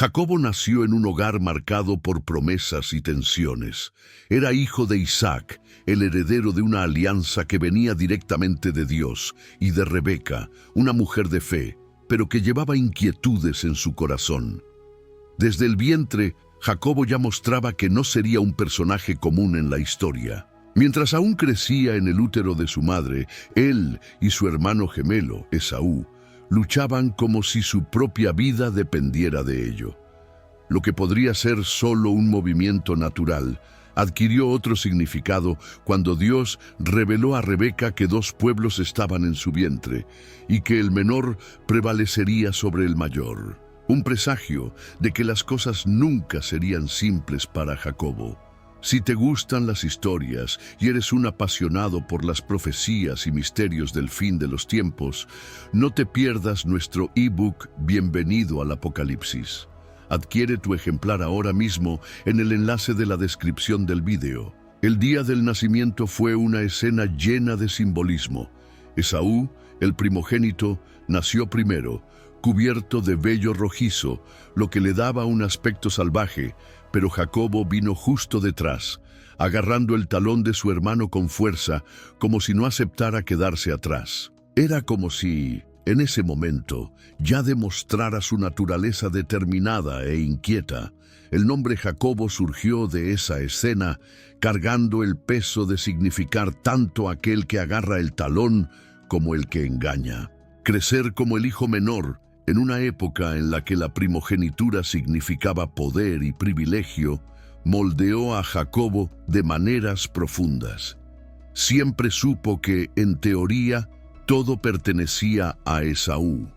Jacobo nació en un hogar marcado por promesas y tensiones. Era hijo de Isaac, el heredero de una alianza que venía directamente de Dios, y de Rebeca, una mujer de fe, pero que llevaba inquietudes en su corazón. Desde el vientre, Jacobo ya mostraba que no sería un personaje común en la historia. Mientras aún crecía en el útero de su madre, él y su hermano gemelo, Esaú, luchaban como si su propia vida dependiera de ello. Lo que podría ser solo un movimiento natural, adquirió otro significado cuando Dios reveló a Rebeca que dos pueblos estaban en su vientre y que el menor prevalecería sobre el mayor. Un presagio de que las cosas nunca serían simples para Jacobo. Si te gustan las historias y eres un apasionado por las profecías y misterios del fin de los tiempos, no te pierdas nuestro ebook Bienvenido al Apocalipsis. Adquiere tu ejemplar ahora mismo en el enlace de la descripción del vídeo. El día del nacimiento fue una escena llena de simbolismo. Esaú, el primogénito, nació primero, cubierto de vello rojizo, lo que le daba un aspecto salvaje, pero Jacobo vino justo detrás, agarrando el talón de su hermano con fuerza, como si no aceptara quedarse atrás. Era como si, en ese momento, ya demostrara su naturaleza determinada e inquieta. El nombre Jacobo surgió de esa escena, cargando el peso de significar tanto aquel que agarra el talón como el que engaña. Crecer como el hijo menor, en una época en la que la primogenitura significaba poder y privilegio, moldeó a Jacobo de maneras profundas. Siempre supo que, en teoría, todo pertenecía a Esaú.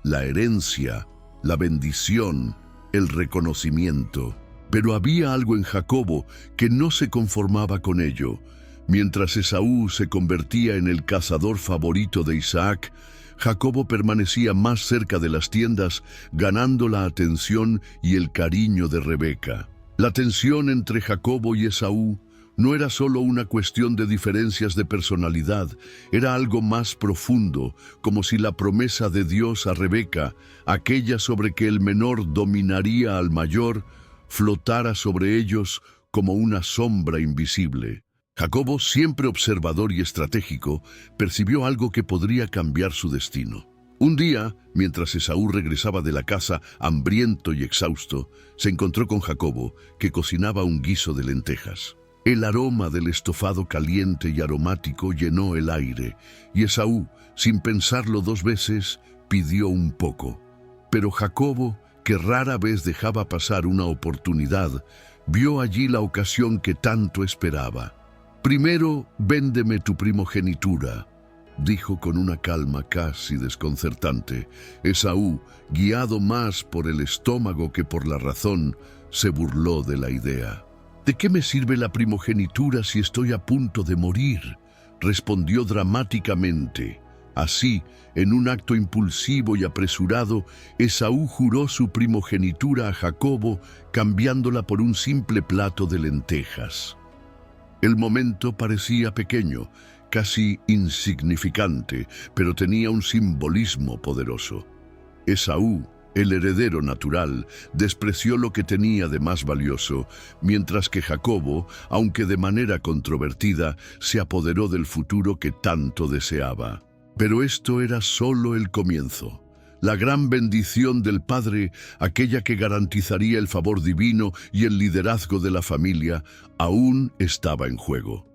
La herencia, la bendición, el reconocimiento. Pero había algo en Jacobo que no se conformaba con ello. Mientras Esaú se convertía en el cazador favorito de Isaac, Jacobo permanecía más cerca de las tiendas, ganando la atención y el cariño de Rebeca. La tensión entre Jacobo y Esaú no era solo una cuestión de diferencias de personalidad, era algo más profundo, como si la promesa de Dios a Rebeca, aquella sobre que el menor dominaría al mayor, flotara sobre ellos como una sombra invisible. Jacobo, siempre observador y estratégico, percibió algo que podría cambiar su destino. Un día, mientras Esaú regresaba de la casa, hambriento y exhausto, se encontró con Jacobo, que cocinaba un guiso de lentejas. El aroma del estofado caliente y aromático llenó el aire, y Esaú, sin pensarlo dos veces, pidió un poco. Pero Jacobo, que rara vez dejaba pasar una oportunidad, vio allí la ocasión que tanto esperaba. «Primero, véndeme tu primogenitura», dijo con una calma casi desconcertante. Esaú, guiado más por el estómago que por la razón, se burló de la idea. «¿De qué me sirve la primogenitura si estoy a punto de morir?», respondió dramáticamente. Así, en un acto impulsivo y apresurado, Esaú juró su primogenitura a Jacobo, cambiándola por un simple plato de lentejas. El momento parecía pequeño, casi insignificante, pero tenía un simbolismo poderoso. Esaú, el heredero natural, despreció lo que tenía de más valioso, mientras que Jacobo, aunque de manera controvertida, se apoderó del futuro que tanto deseaba. Pero esto era solo el comienzo. La gran bendición del Padre, aquella que garantizaría el favor divino y el liderazgo de la familia, aún estaba en juego.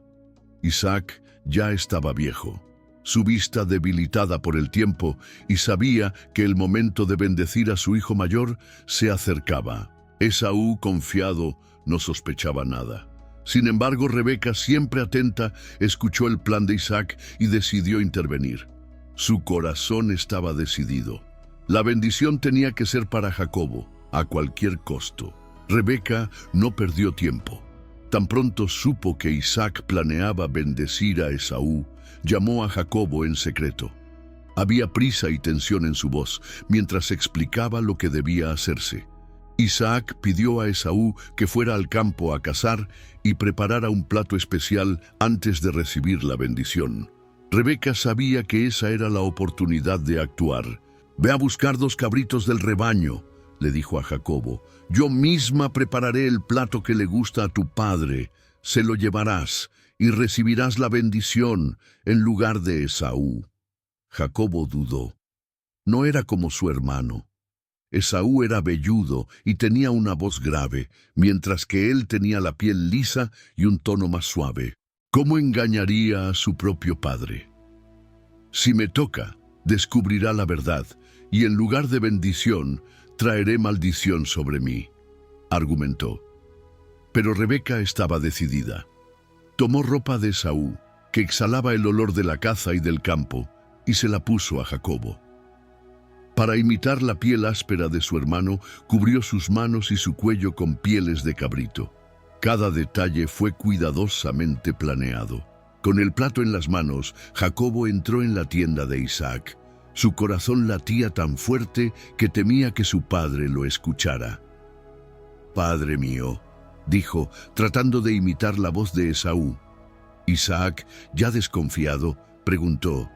Isaac ya estaba viejo, su vista debilitada por el tiempo, y sabía que el momento de bendecir a su hijo mayor se acercaba. Esaú, confiado, no sospechaba nada. Sin embargo, Rebeca, siempre atenta, escuchó el plan de Isaac y decidió intervenir. Su corazón estaba decidido. La bendición tenía que ser para Jacobo, a cualquier costo. Rebeca no perdió tiempo. Tan pronto supo que Isaac planeaba bendecir a Esaú, llamó a Jacobo en secreto. Había prisa y tensión en su voz, mientras explicaba lo que debía hacerse. Isaac pidió a Esaú que fuera al campo a cazar y preparara un plato especial antes de recibir la bendición. Rebeca sabía que esa era la oportunidad de actuar. «Ve a buscar 2 cabritos del rebaño», le dijo a Jacobo, yo misma prepararé el plato que le gusta a tu padre, se lo llevarás y recibirás la bendición en lugar de Esaú. Jacobo dudó. No era como su hermano. Esaú era velludo y tenía una voz grave, mientras que él tenía la piel lisa y un tono más suave. ¿Cómo engañaría a su propio padre? Si me toca, descubrirá la verdad, y en lugar de bendición, traeré maldición sobre mí, argumentó. Pero Rebeca estaba decidida. Tomó ropa de Esaú, que exhalaba el olor de la caza y del campo, y se la puso a Jacobo. Para imitar la piel áspera de su hermano, cubrió sus manos y su cuello con pieles de cabrito. Cada detalle fue cuidadosamente planeado. Con el plato en las manos, Jacobo entró en la tienda de Isaac. Su corazón latía tan fuerte que temía que su padre lo escuchara. «Padre mío», dijo, tratando de imitar la voz de Esaú. Isaac, ya desconfiado, preguntó,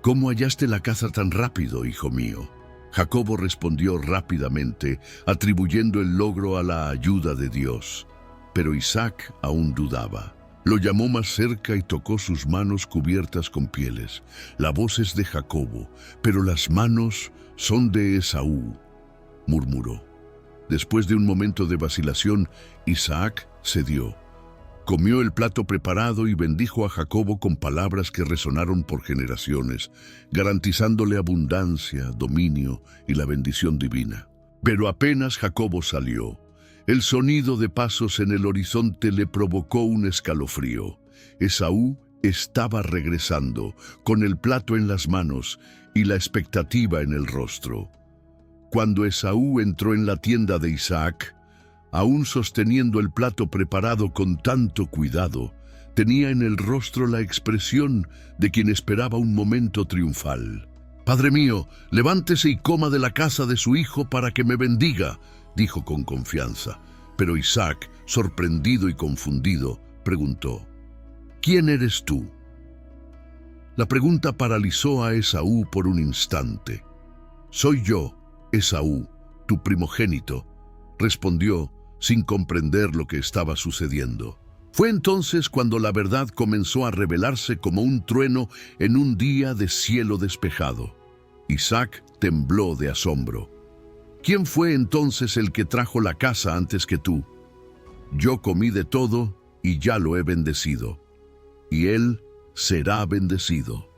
«¿Cómo hallaste la caza tan rápido, hijo mío?». Jacobo respondió rápidamente, atribuyendo el logro a la ayuda de Dios. Pero Isaac aún dudaba. Lo llamó más cerca y tocó sus manos cubiertas con pieles. «La voz es de Jacobo, pero las manos son de Esaú», murmuró. Después de un momento de vacilación, Isaac cedió. Comió el plato preparado y bendijo a Jacobo con palabras que resonaron por generaciones, garantizándole abundancia, dominio y la bendición divina. Pero apenas Jacobo salió, el sonido de pasos en el horizonte le provocó un escalofrío. Esaú estaba regresando, con el plato en las manos y la expectativa en el rostro. Cuando Esaú entró en la tienda de Isaac, aún sosteniendo el plato preparado con tanto cuidado, tenía en el rostro la expresión de quien esperaba un momento triunfal. «Padre mío, levántese y coma de la casa de su hijo para que me bendiga», dijo con confianza. Pero Isaac, sorprendido y confundido, preguntó, «¿Quién eres tú?». La pregunta paralizó a Esaú por un instante. «Soy yo, Esaú, tu primogénito», respondió, sin comprender lo que estaba sucediendo. Fue entonces cuando la verdad comenzó a revelarse como un trueno en un día de cielo despejado. Isaac tembló de asombro. «¿Quién fue entonces el que trajo la caza antes que tú?». «Yo comí de todo y ya lo he bendecido, y él será bendecido».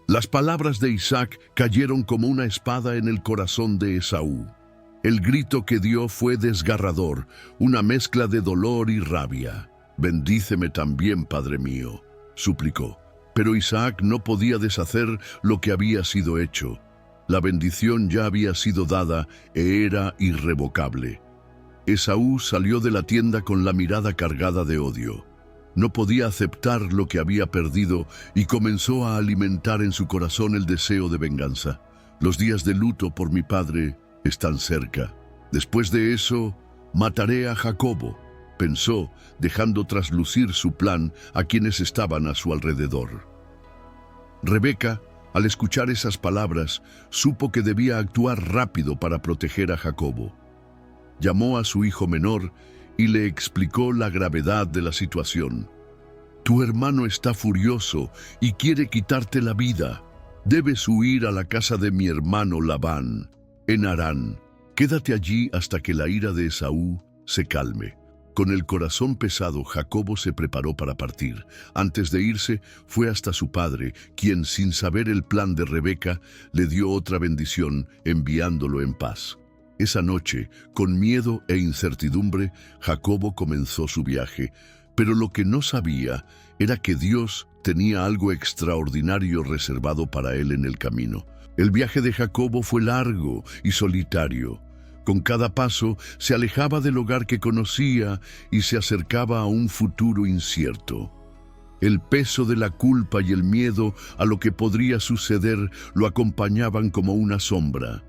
Las palabras de Isaac cayeron como una espada en el corazón de Esaú. El grito que dio fue desgarrador, una mezcla de dolor y rabia. «Bendíceme también, padre mío», suplicó. Pero Isaac no podía deshacer lo que había sido hecho. La bendición ya había sido dada e era irrevocable. Esaú salió de la tienda con la mirada cargada de odio. No podía aceptar lo que había perdido y comenzó a alimentar en su corazón el deseo de venganza. «Los días de luto por mi padre están cerca. Después de eso, mataré a Jacobo», pensó, dejando traslucir su plan a quienes estaban a su alrededor. Rebeca, al escuchar esas palabras, supo que debía actuar rápido para proteger a Jacobo. Llamó a su hijo menor y le explicó la gravedad de la situación. «Tu hermano está furioso y quiere quitarte la vida. Debes huir a la casa de mi hermano Labán, en Harán. Quédate allí hasta que la ira de Esaú se calme». Con el corazón pesado, Jacobo se preparó para partir. Antes de irse, fue hasta su padre, quien, sin saber el plan de Rebeca, le dio otra bendición, enviándolo en paz. Esa noche, con miedo e incertidumbre, Jacobo comenzó su viaje, pero lo que no sabía era que Dios tenía algo extraordinario reservado para él en el camino. El viaje de Jacobo fue largo y solitario. Con cada paso se alejaba del hogar que conocía y se acercaba a un futuro incierto. El peso de la culpa y el miedo a lo que podría suceder lo acompañaban como una sombra.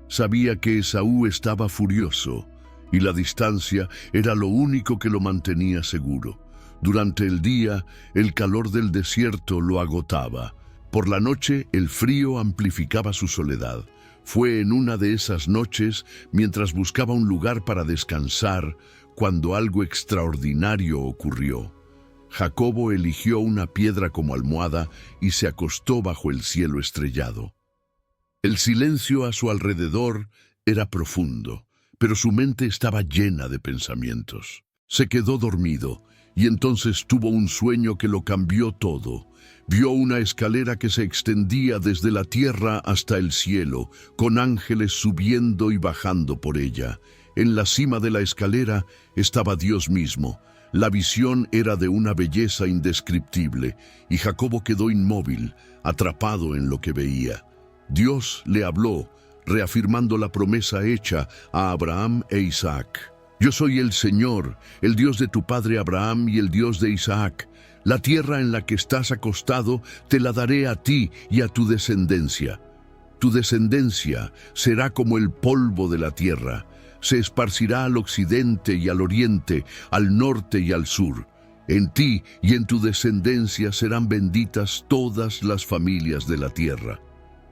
Sabía que Esaú estaba furioso y la distancia era lo único que lo mantenía seguro. Durante el día, el calor del desierto lo agotaba. Por la noche, el frío amplificaba su soledad. Fue en una de esas noches, mientras buscaba un lugar para descansar, cuando algo extraordinario ocurrió. Jacobo eligió una piedra como almohada y se acostó bajo el cielo estrellado. El silencio a su alrededor era profundo, pero su mente estaba llena de pensamientos. Se quedó dormido y entonces tuvo un sueño que lo cambió todo. Vio una escalera que se extendía desde la tierra hasta el cielo, con ángeles subiendo y bajando por ella. En la cima de la escalera estaba Dios mismo. La visión era de una belleza indescriptible, y Jacobo quedó inmóvil, atrapado en lo que veía. Dios le habló, reafirmando la promesa hecha a Abraham e Isaac. Yo soy el Señor, el Dios de tu padre Abraham y el Dios de Isaac. La tierra en la que estás acostado te la daré a ti y a tu descendencia. Tu descendencia será como el polvo de la tierra. Se esparcirá al occidente y al oriente, al norte y al sur. En ti y en tu descendencia serán benditas todas las familias de la tierra.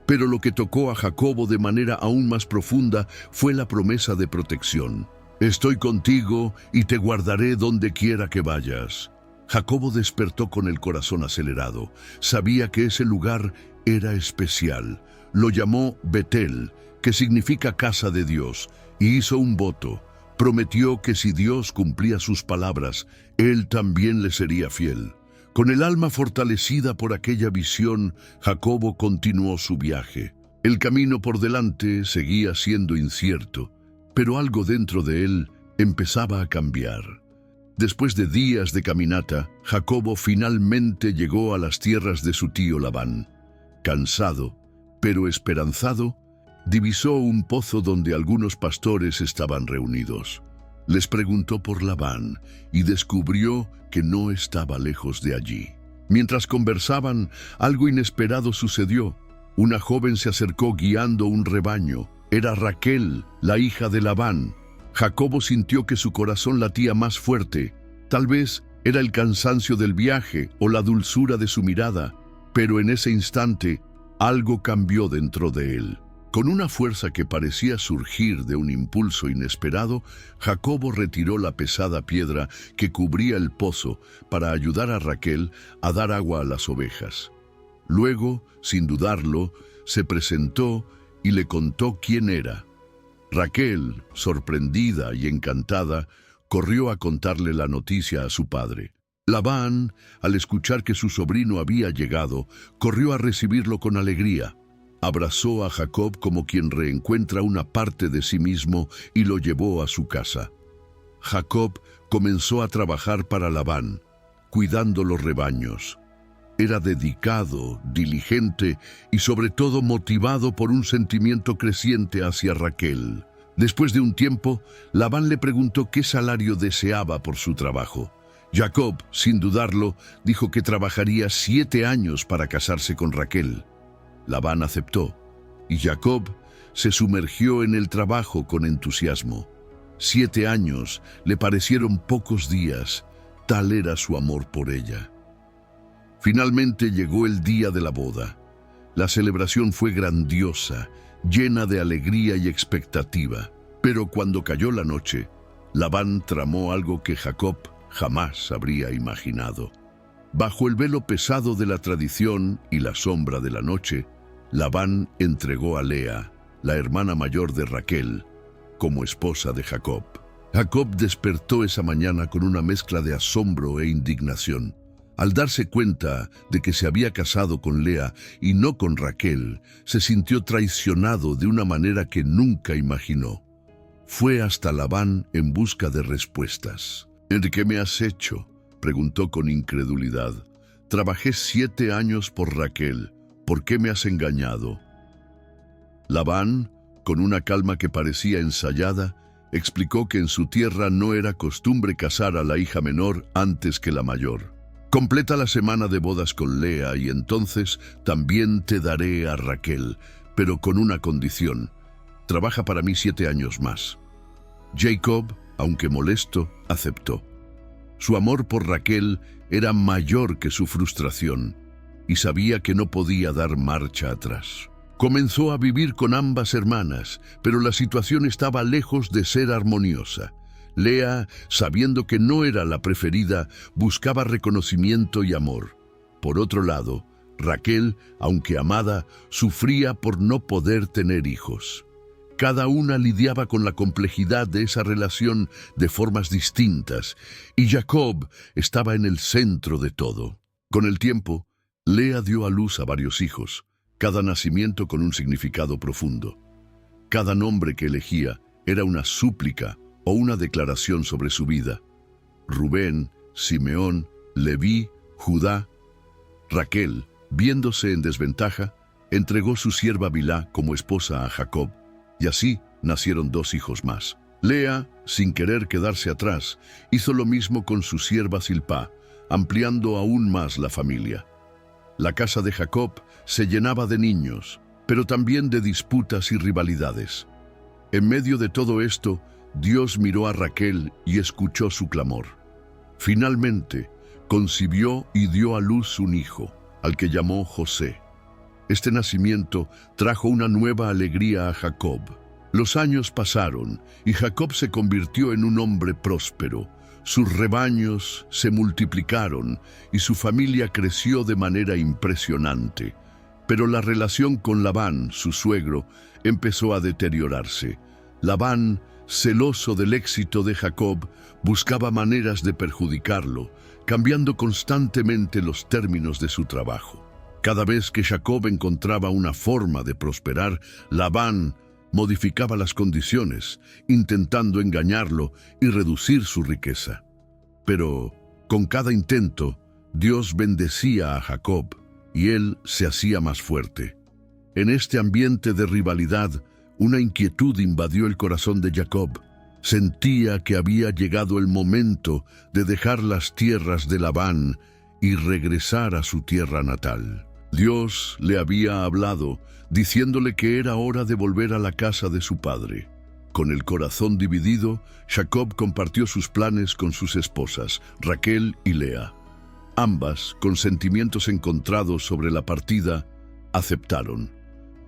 Pero lo que tocó a Jacobo de manera aún más profunda fue la promesa de protección. Estoy contigo y te guardaré donde quiera que vayas. Jacobo despertó con el corazón acelerado. Sabía que ese lugar era especial. Lo llamó Betel, que significa casa de Dios, y hizo un voto. Prometió que si Dios cumplía sus palabras, él también le sería fiel. Con el alma fortalecida por aquella visión, Jacobo continuó su viaje. El camino por delante seguía siendo incierto, pero algo dentro de él empezaba a cambiar. Después de días de caminata, Jacobo finalmente llegó a las tierras de su tío Labán. Cansado, pero esperanzado, divisó un pozo donde algunos pastores estaban reunidos. Les preguntó por Labán y descubrió que no estaba lejos de allí. Mientras conversaban, algo inesperado sucedió. Una joven se acercó guiando un rebaño. Era Raquel, la hija de Labán. Jacobo sintió que su corazón latía más fuerte. Tal vez era el cansancio del viaje o la dulzura de su mirada, pero en ese instante algo cambió dentro de él. Con una fuerza que parecía surgir de un impulso inesperado, Jacobo retiró la pesada piedra que cubría el pozo para ayudar a Raquel a dar agua a las ovejas. Luego, sin dudarlo, se presentó y le contó quién era. Raquel, sorprendida y encantada, corrió a contarle la noticia a su padre. Labán, al escuchar que su sobrino había llegado, corrió a recibirlo con alegría. Abrazó a Jacob como quien reencuentra una parte de sí mismo y lo llevó a su casa. Jacob comenzó a trabajar para Labán, cuidando los rebaños. Era dedicado, diligente y sobre todo motivado por un sentimiento creciente hacia Raquel. Después de un tiempo, Labán le preguntó qué salario deseaba por su trabajo. Jacob, sin dudarlo, dijo que trabajaría 7 años para casarse con Raquel. Labán aceptó, y Jacob se sumergió en el trabajo con entusiasmo. 7 años le parecieron pocos días, tal era su amor por ella. Finalmente llegó el día de la boda. La celebración fue grandiosa, llena de alegría y expectativa. Pero cuando cayó la noche, Labán tramó algo que Jacob jamás habría imaginado. Bajo el velo pesado de la tradición y la sombra de la noche, Labán entregó a Lea, la hermana mayor de Raquel, como esposa de Jacob. Jacob despertó esa mañana con una mezcla de asombro e indignación. Al darse cuenta de que se había casado con Lea y no con Raquel, se sintió traicionado de una manera que nunca imaginó. Fue hasta Labán en busca de respuestas. «¿Qué me has hecho?», preguntó con incredulidad. «Trabajé 7 años por Raquel. ¿Por qué me has engañado?». Labán, con una calma que parecía ensayada, explicó que en su tierra no era costumbre casar a la hija menor antes que la mayor. «Completa la semana de bodas con Lea y entonces también te daré a Raquel, pero con una condición. Trabaja para mí 7 años más». Jacob, aunque molesto, aceptó. Su amor por Raquel era mayor que su frustración y sabía que no podía dar marcha atrás. Comenzó a vivir con ambas hermanas, pero la situación estaba lejos de ser armoniosa. Lea, sabiendo que no era la preferida, buscaba reconocimiento y amor. Por otro lado, Raquel, aunque amada, sufría por no poder tener hijos. Cada una lidiaba con la complejidad de esa relación de formas distintas, y Jacob estaba en el centro de todo. Con el tiempo, Lea dio a luz a varios hijos, cada nacimiento con un significado profundo. Cada nombre que elegía era una súplica o una declaración sobre su vida. Rubén, Simeón, Leví, Judá. Raquel, viéndose en desventaja, entregó su sierva Bilhá como esposa a Jacob, y así nacieron 2 hijos más. Lea, sin querer quedarse atrás, hizo lo mismo con su sierva Zilpá, ampliando aún más la familia. La casa de Jacob se llenaba de niños, pero también de disputas y rivalidades. En medio de todo esto, Dios miró a Raquel y escuchó su clamor. Finalmente, concibió y dio a luz un hijo, al que llamó José. Este nacimiento trajo una nueva alegría a Jacob. Los años pasaron y Jacob se convirtió en un hombre próspero. Sus rebaños se multiplicaron y su familia creció de manera impresionante. Pero la relación con Labán, su suegro, empezó a deteriorarse. Labán, celoso del éxito de Jacob, buscaba maneras de perjudicarlo, cambiando constantemente los términos de su trabajo. Cada vez que Jacob encontraba una forma de prosperar, Labán modificaba las condiciones, intentando engañarlo y reducir su riqueza. Pero, con cada intento, Dios bendecía a Jacob y él se hacía más fuerte. En este ambiente de rivalidad, una inquietud invadió el corazón de Jacob. Sentía que había llegado el momento de dejar las tierras de Labán y regresar a su tierra natal. Dios le había hablado, diciéndole que era hora de volver a la casa de su padre. Con el corazón dividido, Jacob compartió sus planes con sus esposas, Raquel y Lea. Ambas, con sentimientos encontrados sobre la partida, aceptaron.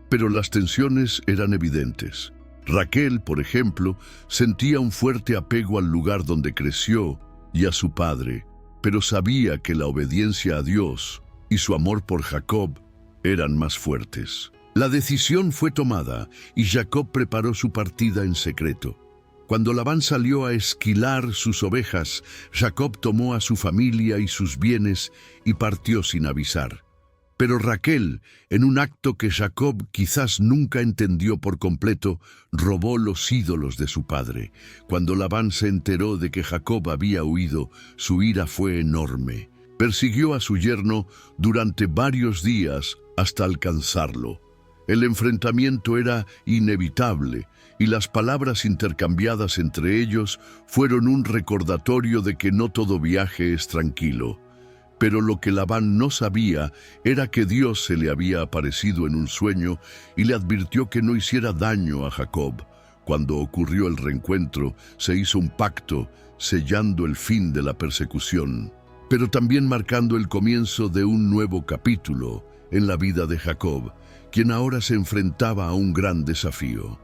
Pero las tensiones eran evidentes. Raquel, por ejemplo, sentía un fuerte apego al lugar donde creció y a su padre, pero sabía que la obediencia a Dios y su amor por Jacob eran más fuertes. La decisión fue tomada y Jacob preparó su partida en secreto. Cuando Labán salió a esquilar sus ovejas, Jacob tomó a su familia y sus bienes y partió sin avisar. Pero Raquel, en un acto que Jacob quizás nunca entendió por completo, robó los ídolos de su padre. Cuando Labán se enteró de que Jacob había huido, su ira fue enorme. Persiguió a su yerno durante varios días hasta alcanzarlo. El enfrentamiento era inevitable y las palabras intercambiadas entre ellos fueron un recordatorio de que no todo viaje es tranquilo. Pero lo que Labán no sabía era que Dios se le había aparecido en un sueño y le advirtió que no hiciera daño a Jacob. Cuando ocurrió el reencuentro, se hizo un pacto, sellando el fin de la persecución, pero también marcando el comienzo de un nuevo capítulo en la vida de Jacob, quien ahora se enfrentaba a un gran desafío: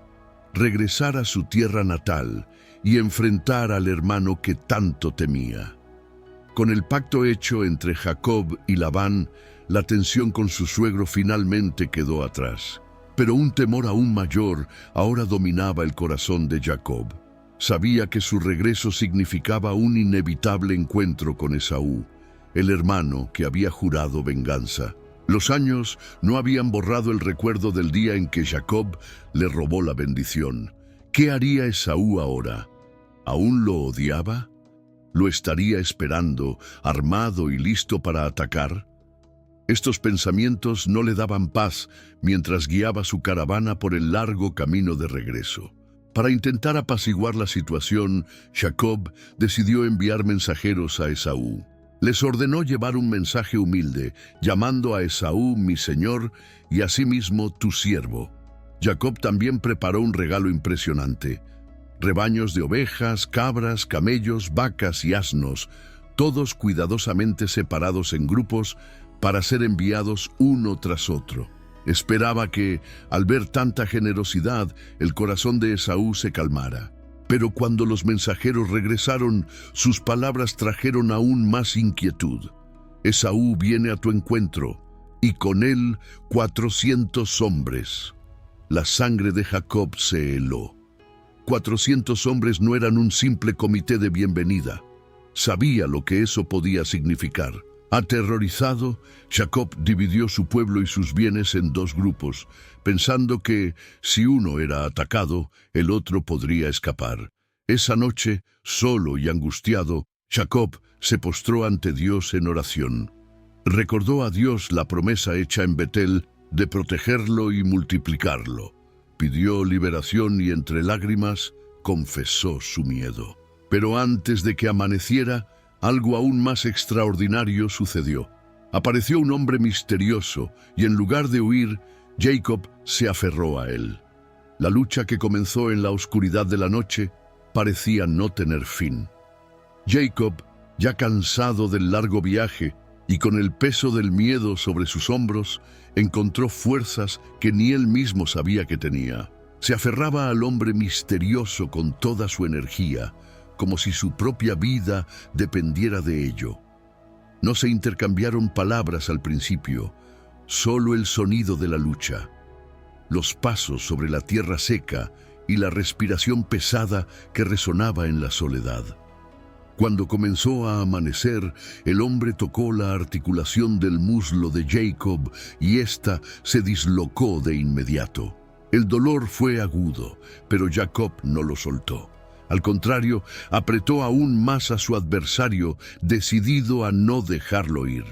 regresar a su tierra natal y enfrentar al hermano que tanto temía. Con el pacto hecho entre Jacob y Labán, la tensión con su suegro finalmente quedó atrás. Pero un temor aún mayor ahora dominaba el corazón de Jacob. Sabía que su regreso significaba un inevitable encuentro con Esaú, el hermano que había jurado venganza. Los años no habían borrado el recuerdo del día en que Jacob le robó la bendición. ¿Qué haría Esaú ahora? ¿Aún lo odiaba? ¿Lo estaría esperando, armado y listo para atacar? Estos pensamientos no le daban paz mientras guiaba su caravana por el largo camino de regreso. Para intentar apaciguar la situación, Jacob decidió enviar mensajeros a Esaú. Les ordenó llevar un mensaje humilde, llamando a Esaú mi señor y asimismo tu siervo. Jacob también preparó un regalo impresionante: rebaños de ovejas, cabras, camellos, vacas y asnos, todos cuidadosamente separados en grupos para ser enviados uno tras otro. Esperaba que, al ver tanta generosidad, el corazón de Esaú se calmara. Pero cuando los mensajeros regresaron, sus palabras trajeron aún más inquietud. Esaú viene a tu encuentro, y con él 400 hombres. La sangre de Jacob se heló. 400 hombres no eran un simple comité de bienvenida. Sabía lo que eso podía significar. Aterrorizado, Jacob dividió su pueblo y sus bienes en dos grupos, pensando que, si uno era atacado, el otro podría escapar. Esa noche, solo y angustiado, Jacob se postró ante Dios en oración. Recordó a Dios la promesa hecha en Betel de protegerlo y multiplicarlo. Pidió liberación y entre lágrimas confesó su miedo. Pero antes de que amaneciera, algo aún más extraordinario sucedió. Apareció un hombre misterioso y en lugar de huir, Jacob se aferró a él. La lucha que comenzó en la oscuridad de la noche parecía no tener fin. Jacob, ya cansado del largo viaje y con el peso del miedo sobre sus hombros, encontró fuerzas que ni él mismo sabía que tenía. Se aferraba al hombre misterioso con toda su energía, como si su propia vida dependiera de ello. No se intercambiaron palabras al principio, solo el sonido de la lucha, los pasos sobre la tierra seca y la respiración pesada que resonaba en la soledad. Cuando comenzó a amanecer, el hombre tocó la articulación del muslo de Jacob y ésta se dislocó de inmediato. El dolor fue agudo, pero Jacob no lo soltó. Al contrario, apretó aún más a su adversario, decidido a no dejarlo ir.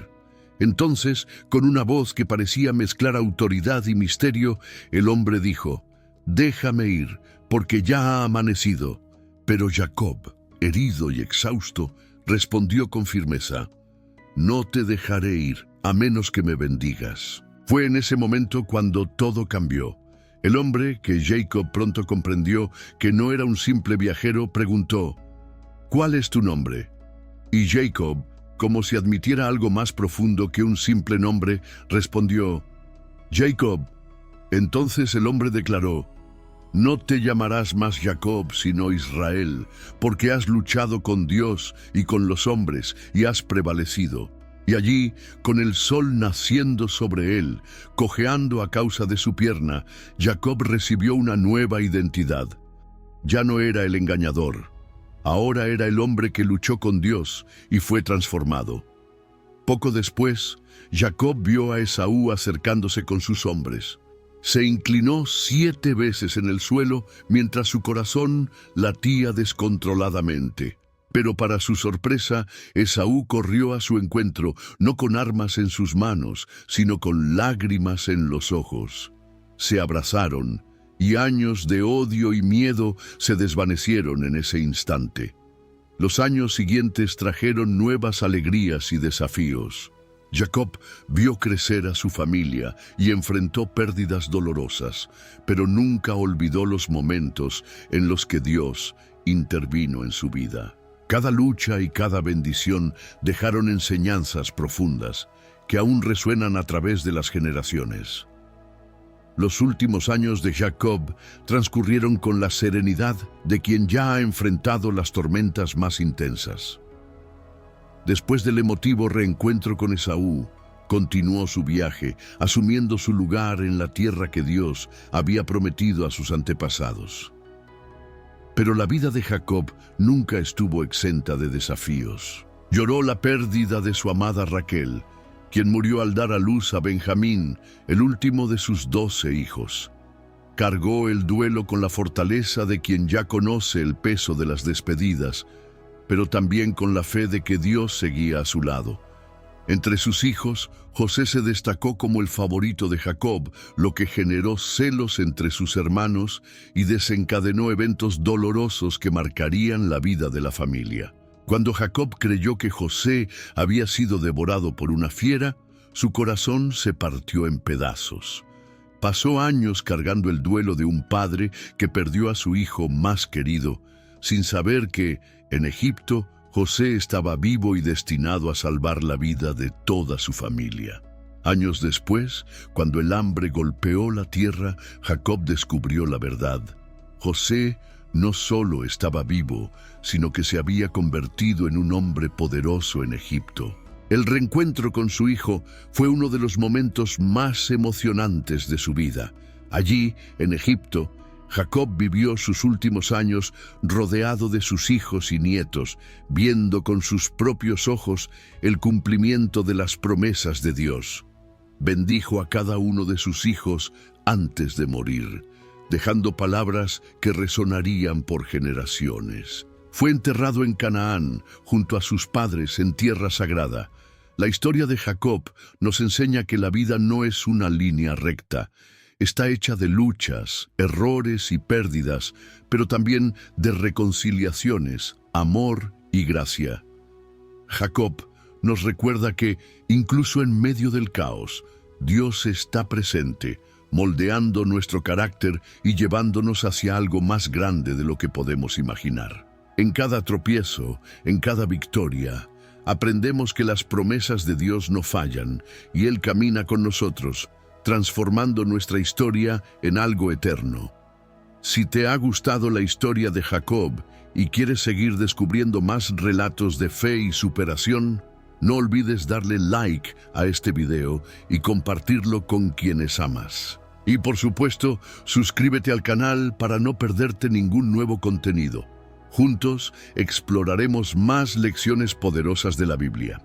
Entonces, con una voz que parecía mezclar autoridad y misterio, el hombre dijo: «Déjame ir, porque ya ha amanecido». Pero Jacob, herido y exhausto, respondió con firmeza: «No te dejaré ir, a menos que me bendigas». Fue en ese momento cuando todo cambió. El hombre, que Jacob pronto comprendió que no era un simple viajero, preguntó: «¿Cuál es tu nombre?». Y Jacob, como si admitiera algo más profundo que un simple nombre, respondió: «Jacob». Entonces el hombre declaró: «No te llamarás más Jacob, sino Israel, porque has luchado con Dios y con los hombres y has prevalecido». Y allí, con el sol naciendo sobre él, cojeando a causa de su pierna, Jacob recibió una nueva identidad. Ya no era el engañador, ahora era el hombre que luchó con Dios y fue transformado. Poco después, Jacob vio a Esaú acercándose con sus hombres. Se inclinó 7 veces en el suelo mientras su corazón latía descontroladamente. Pero para su sorpresa, Esaú corrió a su encuentro, no con armas en sus manos, sino con lágrimas en los ojos. Se abrazaron, y años de odio y miedo se desvanecieron en ese instante. Los años siguientes trajeron nuevas alegrías y desafíos. Jacob vio crecer a su familia y enfrentó pérdidas dolorosas, pero nunca olvidó los momentos en los que Dios intervino en su vida. Cada lucha y cada bendición dejaron enseñanzas profundas que aún resuenan a través de las generaciones. Los últimos años de Jacob transcurrieron con la serenidad de quien ya ha enfrentado las tormentas más intensas. Después del emotivo reencuentro con Esaú, continuó su viaje, asumiendo su lugar en la tierra que Dios había prometido a sus antepasados. Pero la vida de Jacob nunca estuvo exenta de desafíos. Lloró la pérdida de su amada Raquel, quien murió al dar a luz a Benjamín, el último de sus 12 hijos. Cargó el duelo con la fortaleza de quien ya conoce el peso de las despedidas, pero también con la fe de que Dios seguía a su lado. Entre sus hijos, José se destacó como el favorito de Jacob, lo que generó celos entre sus hermanos y desencadenó eventos dolorosos que marcarían la vida de la familia. Cuando Jacob creyó que José había sido devorado por una fiera, su corazón se partió en pedazos. Pasó años cargando el duelo de un padre que perdió a su hijo más querido, sin saber que, en Egipto, José estaba vivo y destinado a salvar la vida de toda su familia. Años después, cuando el hambre golpeó la tierra, Jacob descubrió la verdad. José no solo estaba vivo, sino que se había convertido en un hombre poderoso en Egipto. El reencuentro con su hijo fue uno de los momentos más emocionantes de su vida. Allí, en Egipto, Jacob vivió sus últimos años rodeado de sus hijos y nietos, viendo con sus propios ojos el cumplimiento de las promesas de Dios. Bendijo a cada uno de sus hijos antes de morir, dejando palabras que resonarían por generaciones. Fue enterrado en Canaán, junto a sus padres en tierra sagrada. La historia de Jacob nos enseña que la vida no es una línea recta. Está hecha de luchas, errores y pérdidas, pero también de reconciliaciones, amor y gracia. Jacob nos recuerda que, incluso en medio del caos, Dios está presente, moldeando nuestro carácter y llevándonos hacia algo más grande de lo que podemos imaginar. En cada tropiezo, en cada victoria, aprendemos que las promesas de Dios no fallan y Él camina con nosotros, transformando nuestra historia en algo eterno. Si te ha gustado la historia de Jacob y quieres seguir descubriendo más relatos de fe y superación, no olvides darle like a este video y compartirlo con quienes amas. Y por supuesto, suscríbete al canal para no perderte ningún nuevo contenido. Juntos exploraremos más lecciones poderosas de la Biblia.